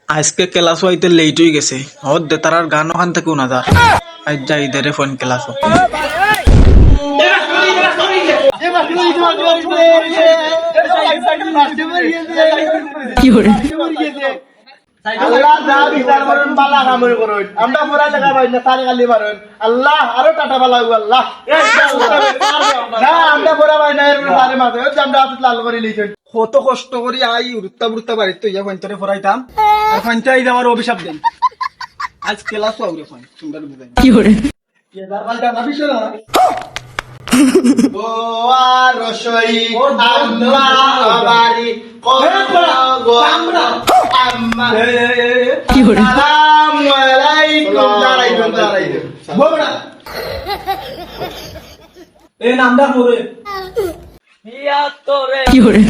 আজকে ক্লাস হইতে লেট হয়ে গেছে হদ দে তার গান ওখান থেকেও না যা আজ যাই দে ফোন ক্লাস কি করে আল্লাহ যা বিচার করুন বালা কামড় করুন আমরা পুরা টাকা পাই না সারে গালি মারুন আল্লাহ আরো টাটা বালা আল্লাহ না আমরা পুরা পাই না এর সারে মারবে আমরা হাত লাল করে লিখেন কত কষ্ট করি আই উড়তা বুড়তা বাড়ি তো ইয়া ফোনটারে ফরাইতাম আর ফোনটাই আমার অভিশাপ দেন আজ ক্লাস আউরে ফোন তোমরা বুঝাই কি করে এবার পাল্টা না বিষয় না ও আর রসই আল্লাহ বাড়ি আমরা আম্মা কি করে আসসালামু আলাইকুম দাঁড়াইবেন বড়া এ নামটা মোরে কি করে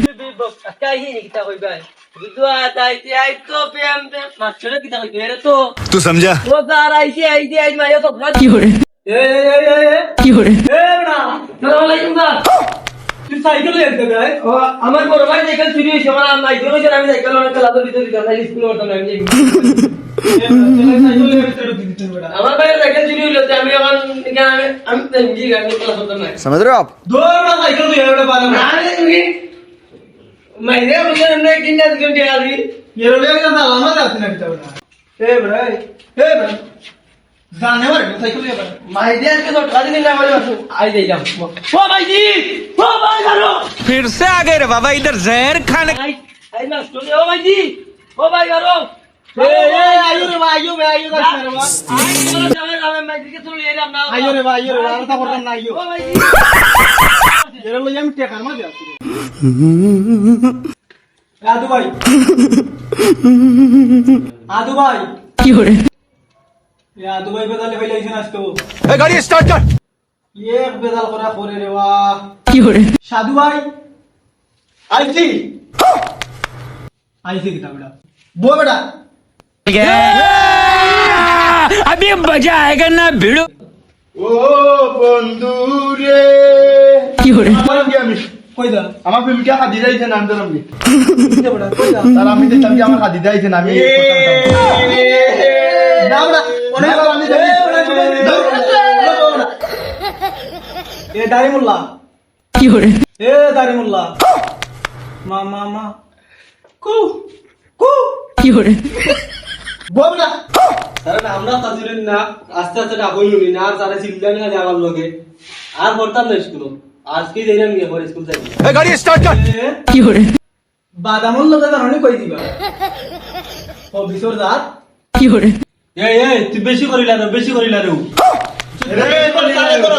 तू समझा কি করে এ কি করে এ না তুই সাইকেল লেতে গায় আমার বড় ভাই সাইকেল চুরি হয়েছে আমার আম্মা ইতো হয়েছে আমি সাইকেল অনেক ক্লাসের ভিতরে দিতাম তাই স্কুলে পড়তাম আমি সাইকেল লেতে দিতে বড়া আমার ভাইয়ের সাইকেল চুরি হইলো তো আমি এখন আমি আমি ক্লাস করতাম না समझ रहे हो आप দৌড়া সাইকেল তুই এড়ে পারে না আরে তুমি মাইরে বলে আমরা কিনা দিকে আসি এড়ে লাগা না আমার আছে না বিটা এ বড়া জানে মারে সাইকেল লে পারে মাইরে আজকে তো গাড়ি নিয়ে আমার বাসু আই যাইলাম ও ভাইজি ও ভাই গারো फिर से आ गए रे बाबा इधर जहर खाने আই আই না স্টোরি ও ভাইজি ও ভাই গারো এ আয়ো রে ভাই আয়ো আয়ো না রে ভাই আই বলে যাবে আমি মাইকে চলে এলাম না আয়ো রে ভাই আর তা করতাম না আয়ো ও ভাইজি এরে লই আমি টেকার মধ্যে আছি আদু ভাই আদু ভাই কি করে এ আদু ভাই বেদালে হইলাইছেন আজ তো ए, गाड़ी स्टार्ट कर এক বেদাল করা করে রে বাহ কি করে সাধু ভাই আইছি আইছি কিতা বেটা বো বেটা अभी मजा आएगा ना भिड़ो ও বন্ধু রে কি করে আমি কই দা আমার প্রেমিকা হাদি যাইছে নাম দিলাম কি কিতা বেটা কই দা তার আমি দেখতাম যে আমার হাদি যাইছে আমি না বেটা অনেক আমি এ দারিমুল্লা কি করে এ দারিমুল্লা মা মা মা কু কু কি করে বো বেটা তারা আমরা তাজুরেন না আস্তে আস্তে না বইলুনি না আর তারা চিল্লা না যাওয়ার লগে আর পড়তাম না স্কুল আজকে যাইলাম গিয়ে পরে স্কুল যাই ए, गाड़ी स्टार्ट कर কি করে বাদামুল লগে জানি কই দিবা ও বিসর জাত কি করে এই তুই বেশি করিলা রে বেশি করিলা রে রে করো